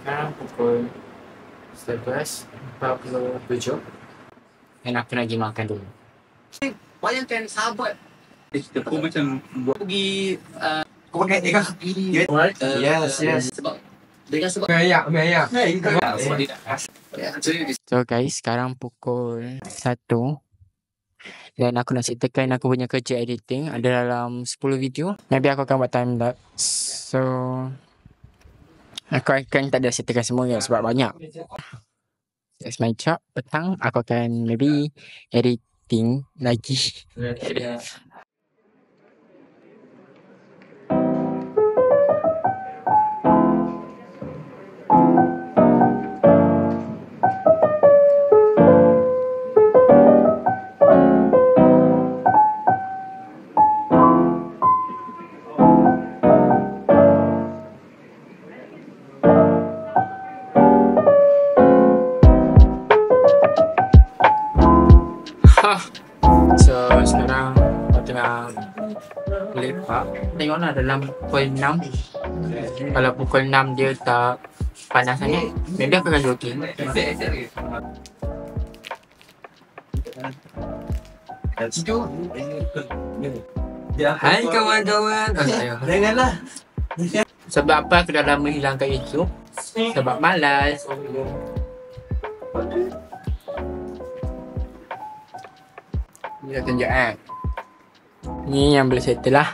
Sekarang pukul 11.47 dan aku nak pergi makan dulu. Bayangkan sahabat aku macam pergi kau pakai ikan yes sebab dengan sebab Maya. So guys, sekarang pukul 1 dan aku nak ceritakan aku punya kerja editing ada dalam 10 video. Maybe aku akan buat time lapse. So aku akan tak ada ceritakan semuanya sebab banyak. That's my job. Petang aku akan maybe editing lagi. So sekarang aku tengah lepak. Tengoklah dalam pukul 6. Kalau pukul 6 dia tak panas sangat, maybe aku akan jogging. Hai kawan-kawan. Janganlah. Sebab apa aku dah lama hilangkan YouTube? Sebab malas. Ni dah tunjuk ni yang boleh settle lah.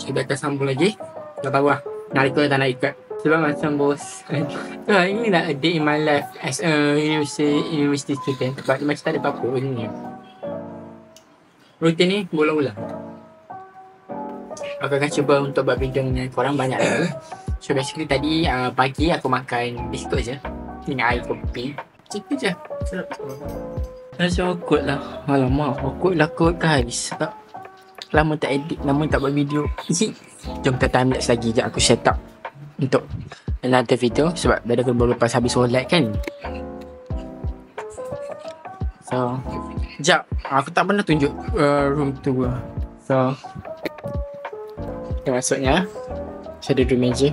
Kita akan sambung lagi ke bawah. Nak ikut tak nak ikut. Sebab macam bos ini lah a day in my life as a university student. Sebab macam tak ada apa-apa ni. Rutin ni berulang-ulang. Aku akan cuba untuk buat video dengan korang banyak lagi. So basically tadi pagi aku makan biskut je dengan air kopi. Itu je. Rasa awkward lah. Alamak, awkward lah kot guys. Sebab lama tak edit, lama tak buat video. Jom kita time lapse lagi je. Aku set up untuk another video. Sebab dah aku baru lepas habis solat kan. So sekejap, aku tak pernah tunjuk room tu. So masuknya saya duduk meja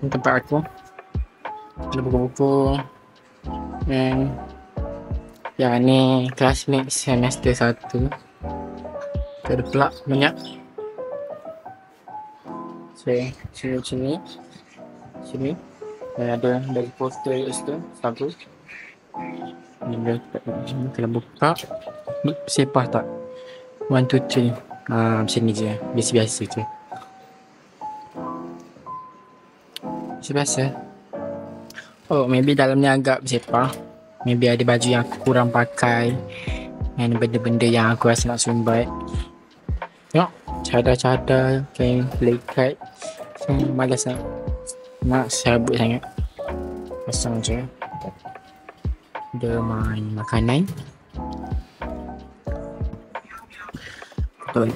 tempat aku, ada buku-buku dan yang ni classmate semester 1. Ada pula banyak. So sini dan ada dari poster itu satu. Ni kalau buka sepah tak 1, 2, 3 macam ni je, biasa-biasa je. Biasa. Oh, maybe dalamnya agak bersepah. Maybe ada baju yang aku kurang pakai dan benda-benda yang aku rasa nak sumbat. Tengok, cadar-cadar, kain lekat. So, malas nak serabut sangat. Pasang je. Ada main makanan. Betul.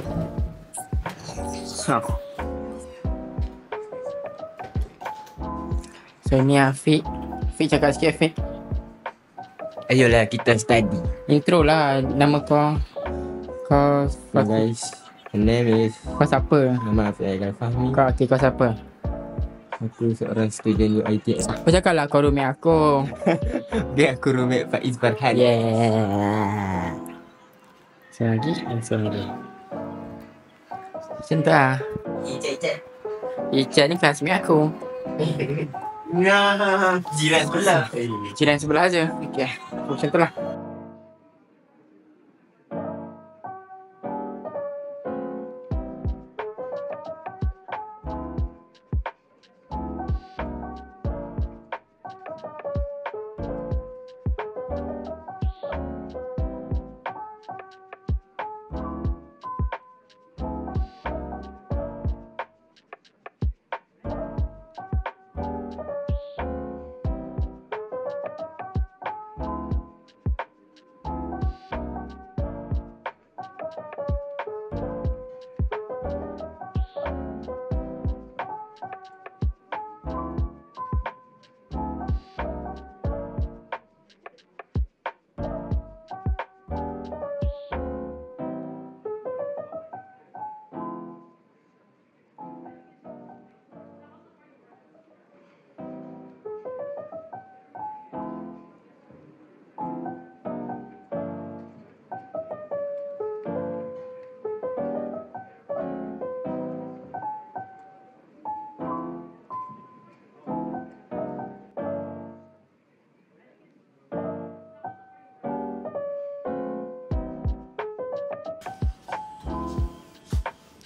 So ni Afiq. Afiq cakap sikit Afiq. Ayolah kita study. Intro lah. Nama kau. Kau guys. My name is. Kau siapa? Nama Afiq Aigal Fahmi. Kau siapa? Aku seorang student UiTM. Kau cakap lah kau roommate aku. Dia aku roommate Faiz Farhan. Yeah. Lagi. Macam tu lah. Icat ni classmate aku. Jiran sebelah. Jiran sebelah je. Okay. Macam tu lah.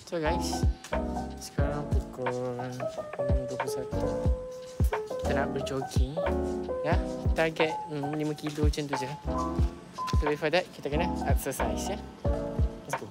So guys, sekarang pukul 6.21. Kita nak berjogging. Ya, target 5 kilo macam tu je. So before that, kita kena exercise ya. Let's go.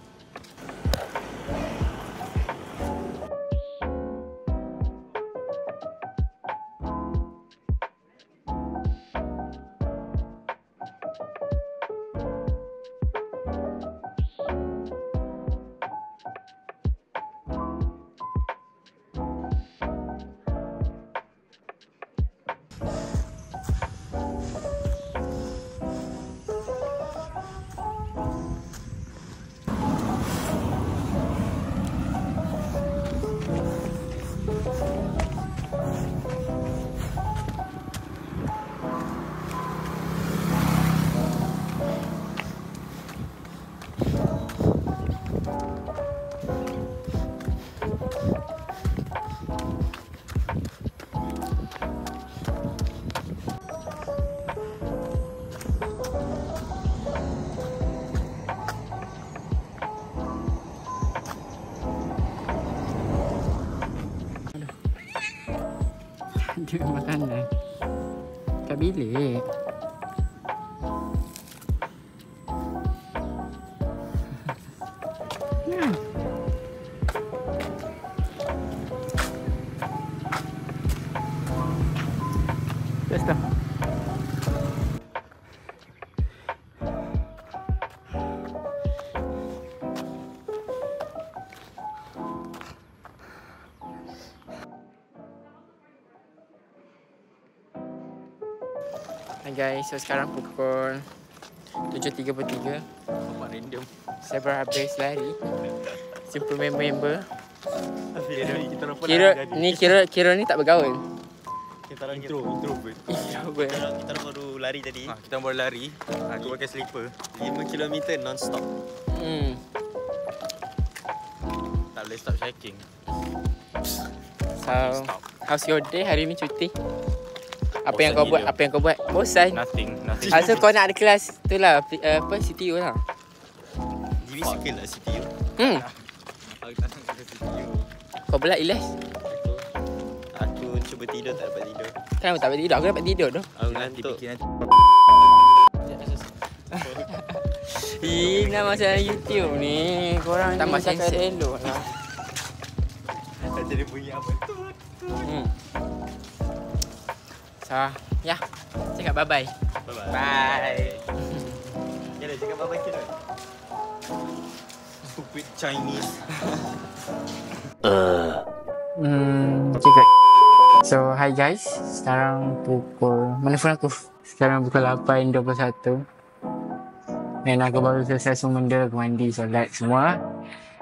Dia makanan kat bilik. Let's go. Hai guys, so sekarang pukul 7.33. Apa random. Saya baru habis lari. Jumpa member-member. Kira ni tak bergaul. Kita orang intro pun. Kita orang baru lari tadi. Kita baru lari. Aku pakai slipper. 5 km non-stop. Tak boleh stop shaking. So, how's your day? Hari ni cuti. Apa yang kau buat? Apa yang kau buat? Bosan. Nothing. So kau nak ada kelas tu lah, CTU lah. Jiwi suka lah CTU. Aku tak nak pakai CPU. Kau belat Ilyas? Aku cuba tidur tak dapat tidur. Kenapa tak dapat tidur? Aku dapat tidur tu. Aku ngantuk. Ina masalah YouTube ni. Korang tak macam elok lah. Jadi bunyi apa tu? So, ya. Cakap bye-bye. Bye. Ya dah cakap bye-bye kira. Stupid Chinese. Cakap. So, hi guys. Sekarang pukul... Mana phone aku? Sekarang pukul 8.21. Dan aku baru selesai semua benda. Aku mandi, solat semua.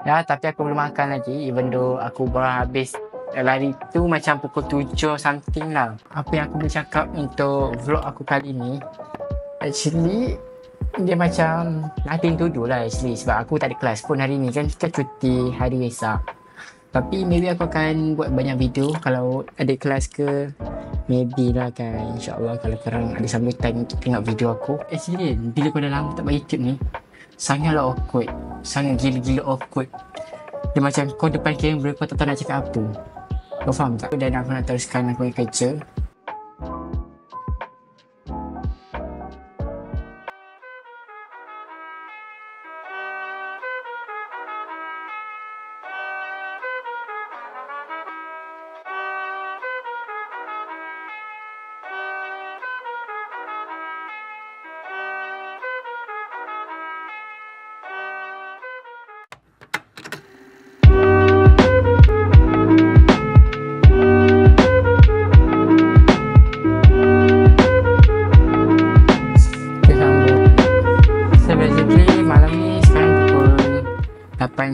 Ya, tapi aku belum makan lagi. Even though aku baru habis lari tu macam pukul 7 something lah. Apa yang aku boleh cakap untuk vlog aku kali ni, actually dia macam nothing to do lah actually. Sebab aku tak ada kelas pun hari ni kan. Kita cuti hari Wesak. Tapi maybe aku akan buat banyak video kalau ada kelas ke. Maybe lah kan, InsyaAllah kalau korang ada sambutan untuk tengok video aku. Actually bila kau dah lama tak buat YouTube ni, sangatlah awkward. Sangat gila-gila awkward. Dia macam kau depan kamera kau tak tahu nak cakap apa. Kau faham tak? Dan aku nak teruskan aku punya kerja.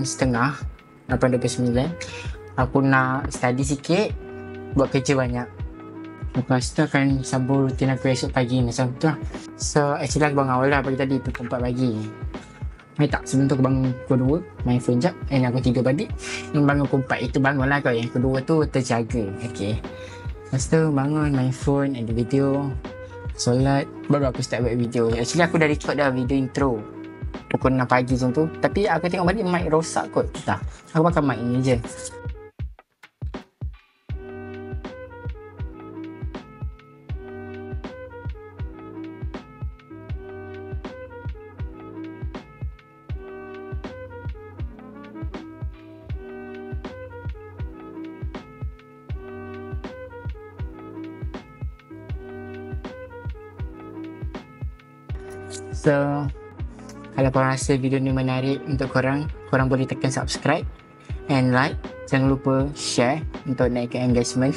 Setengah 8.29. Aku nak study sikit, buat kerja banyak. Lepas tu akan sambung rutin aku esok pagi macam tu lah. So actually aku bangun awal lah pagi tadi, pukul 4 pagi. Tak, sebelum tu aku bangun pukul 2, main phone jap, and aku tidur balik. Yang bangun pukul 4 itu bangun lah kau, yang kedua tu terjaga. Okay, lepas tu bangun, main phone, edit video, solat, baru aku start buat video. Actually aku dah record dah video intro. pukul 6 pagi macam tu. Tapi aku tengok balik mic rosak kot. Tak, aku pakai mic ni je. So, kalau korang rasa video ni menarik untuk korang boleh tekan subscribe and like. Jangan lupa share untuk naikkan engagement.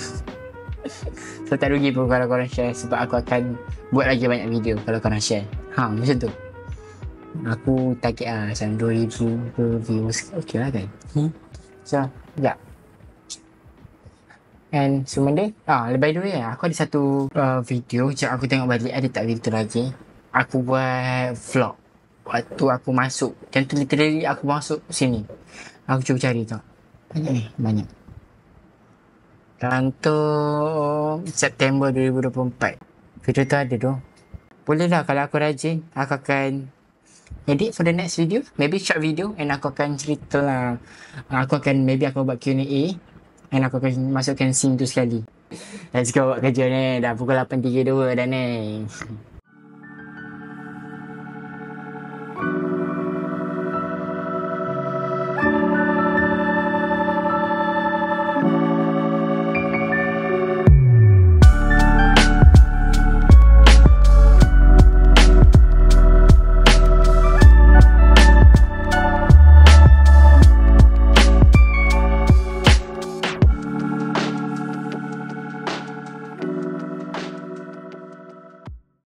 So, tak rugi pun kalau korang share sebab aku akan buat lagi banyak video kalau korang share. Macam tu. Aku target macam 2,000 views. Okay lah kan? So, sekejap. And semua by the way aku ada satu video. Sekejap aku tengok balik ada tak video tu lagi. Aku buat vlog waktu aku masuk. Macam tu literally aku masuk sini. Aku cuba cari tau. Banyak. Untuk September 2024. Video tu ada tu. Boleh lah kalau aku rajin. Aku akan edit for the next video. Maybe short video. And aku akan cerita lah. Maybe aku buat Q&A. And aku akan masukkan scene tu sekali. Let's go buat kerja ni. Dah pukul 8.32 dah ni.